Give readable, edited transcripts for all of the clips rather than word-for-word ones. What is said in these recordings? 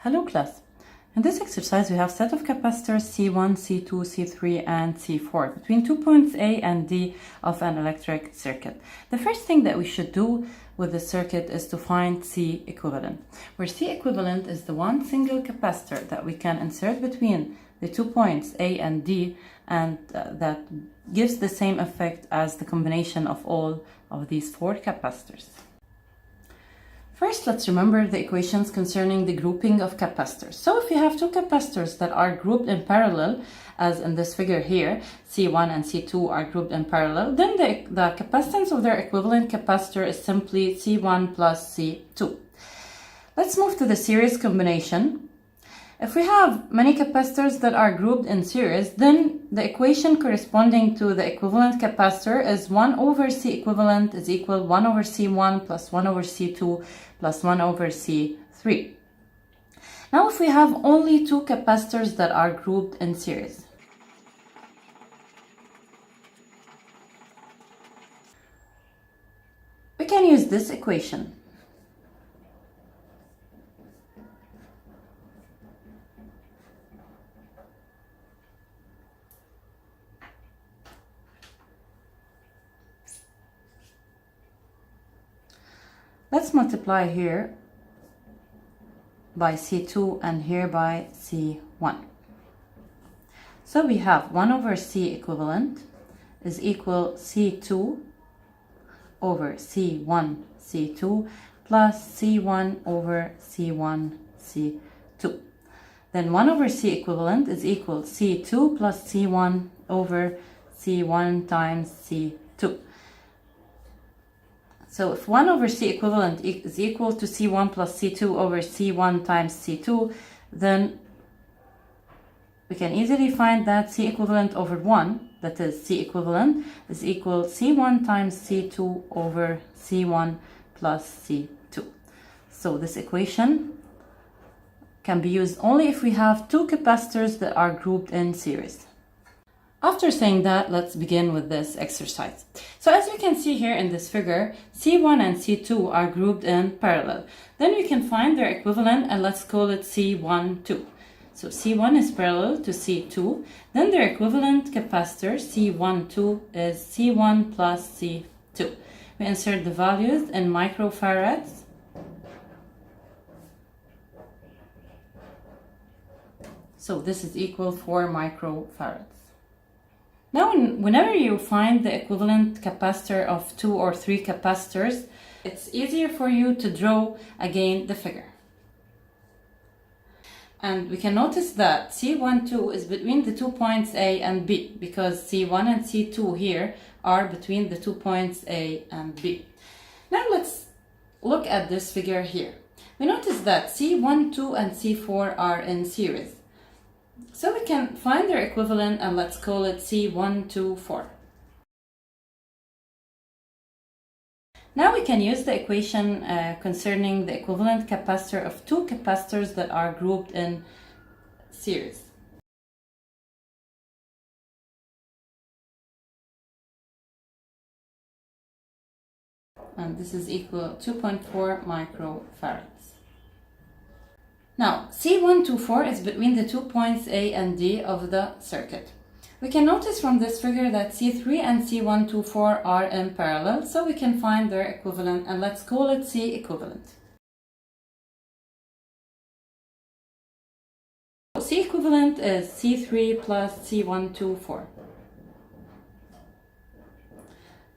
Hello class. In this exercise we have set of capacitors C1, C2, C3 and C4 between 2 points A and D of an electric circuit. The first thing that we should do with the circuit is to find C equivalent, where C equivalent is the one single capacitor that we can insert between the 2 points A and D, and that gives the same effect as the combination of all of these 4 capacitors. First, let's remember the equations concerning the grouping of capacitors. So if you have 2 capacitors that are grouped in parallel, as in this figure here, C1 and C2 are grouped in parallel, then the capacitance of their equivalent capacitor is simply C1 plus C2. Let's move to the series combination. If we have many capacitors that are grouped in series, then the equation corresponding to the equivalent capacitor is 1 over C equivalent is equal 1 over C1 plus 1 over C2 plus 1 over C3. Now if we have only 2 capacitors that are grouped in series, we can use this equation. Let's multiply here by C2 and here by C1. So we have 1 over C equivalent is equal C2 over C1 C2 plus C1 over C1 C2. Then 1 over C equivalent is equal C2 plus C1 over C1 times C2. So if 1 over C equivalent is equal to C1 plus C2 over C1 times C2, then we can easily find that C equivalent over 1, that is C equivalent, is equal C1 times C2 over C1 plus C2. So this equation can be used only if we have 2 capacitors that are grouped in series. After saying that, let's begin with this exercise. So as you can see here in this figure, C1 and C2 are grouped in parallel. Then we can find their equivalent and let's call it C12. So C1 is parallel to C2. Then their equivalent capacitor C12 is C1 plus C2. We insert the values in microfarads. So this is equal 4 microfarads. Now, whenever you find the equivalent capacitor of 2 or 3 capacitors, it's easier for you to draw again the figure. And we can notice that C12 is between the 2 points A and B, because C1 and C2 here are between the 2 points A and B. Now let's look at this figure here. We notice that C12 and C4 are in series. So we can find their equivalent and let's call it C124. Now we can use the equation concerning the equivalent capacitor of 2 capacitors that are grouped in series. And this is equal to 2.4 microfarads. Now, C124 is between the 2 points A and D of the circuit. We can notice from this figure that C3 and C124 are in parallel, so we can find their equivalent and let's call it C equivalent. C equivalent is C3 plus C124.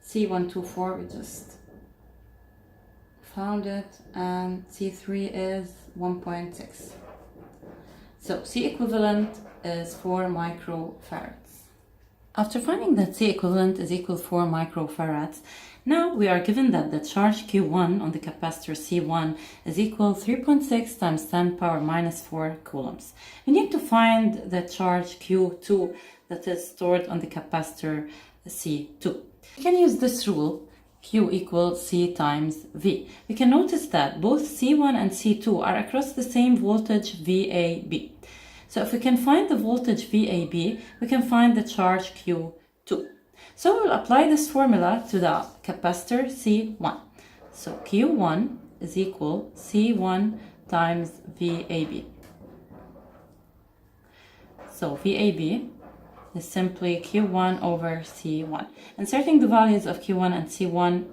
C124, we just found it, and C3 is 1.6. So C equivalent is 4 microfarads. After finding that C equivalent is equal to 4 microfarads, now we are given that the charge Q1 on the capacitor C1 is equal 3.6 times 10 power minus 4 coulombs. We need to find the charge Q2 that is stored on the capacitor C2. We can use this rule, Q equals C times V. We can notice that both C1 and C2 are across the same voltage VAB. So if we can find the voltage VAB, we can find the charge Q2. So we'll apply this formula to the capacitor C1. So Q1 is equal C1 times VAB. So VAB is simply Q1 over C1. Inserting the values of Q1 and C1.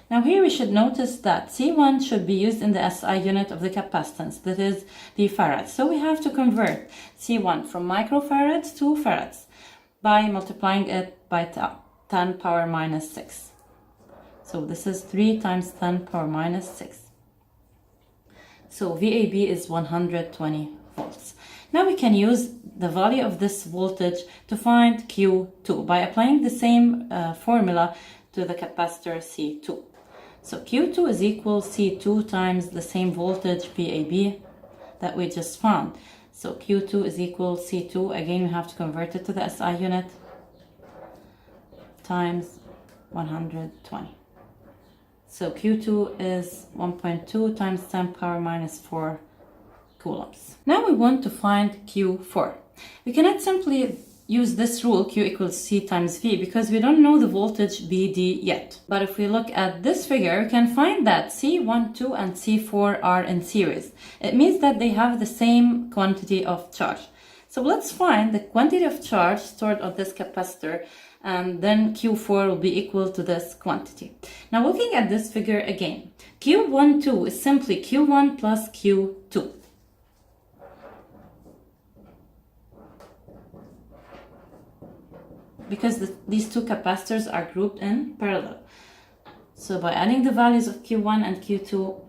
Now here we should notice that C1 should be used in the SI unit of the capacitance, that is the farads. So we have to convert C1 from microfarads to farads by multiplying it by 10 power minus 6. So this is 3 times 10 power minus 6. So VAB is 120 volts. Now we can use the value of this voltage to find Q2 by applying the same formula to the capacitor C2. So Q2 is equal C2 times the same voltage VAB that we just found. So Q2 is equal C2, again we have to convert it to the SI unit, times 120. So Q2 is 1.2 times 10 power minus 4 coulombs. Now we want to find Q4. We cannot simply use this rule, Q equals C times V, because we don't know the voltage BD yet. But if we look at this figure, we can find that C12 and C4 are in series. It means that they have the same quantity of charge. So let's find the quantity of charge stored on this capacitor, and then Q4 will be equal to this quantity. Now looking at this figure again, Q12 is simply Q1 plus Q2. Because these two capacitors are grouped in parallel. So by adding the values of Q1 and Q2,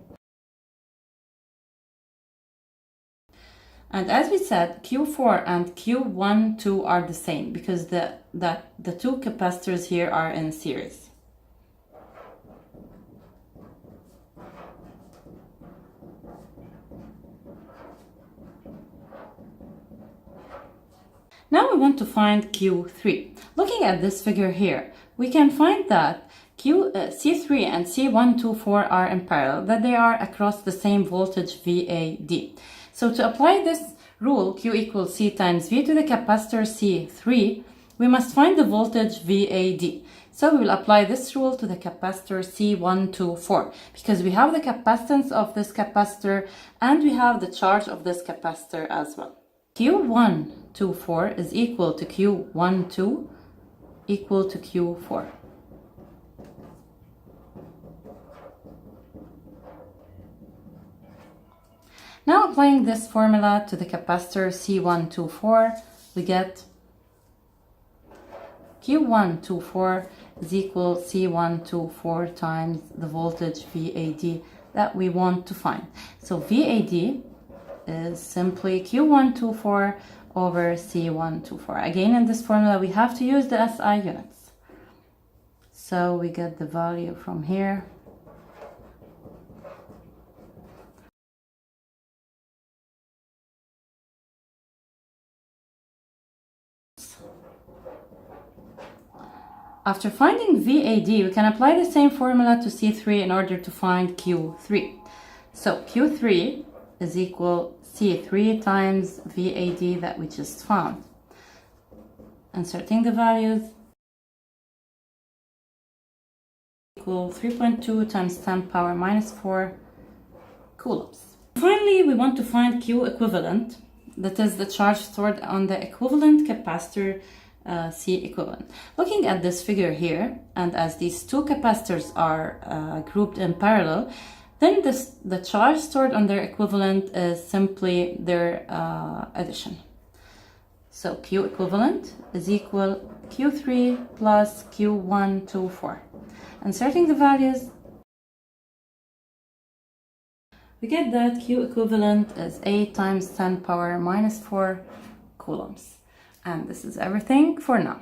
and as we said, Q4 and Q12 are the same because the two capacitors here are in series. Now we want to find Q3. Looking at this figure here, we can find that C3 and C124 are in parallel, that they are across the same voltage VAD. So to apply this rule, Q equals C times V to the capacitor C3, we must find the voltage VAD. So we will apply this rule to the capacitor C124 because we have the capacitance of this capacitor and we have the charge of this capacitor as well. Q124 is equal to Q12 equal to Q4. Now applying this formula to the capacitor C124, we get Q124 is equal C124 times the voltage VAD that we want to find. So VAD is simply Q124 over C124. Again, in this formula, we have to use the SI units. So we get the value from here. After finding VAD, we can apply the same formula to C3 in order to find Q3. So Q3 is equal C3 times VAD that we just found. Inserting the values, equal 3.2 times 10 power minus 4 coulombs. Finally, we want to find Q equivalent, that is the charge stored on the equivalent capacitor C equivalent. Looking at this figure here, and as these two capacitors are grouped in parallel, then the charge stored on their equivalent is simply their addition. So Q equivalent is equal Q3 plus Q124. Inserting the values, we get that Q equivalent is 8 times 10 power minus 4 coulombs. And this is everything for now.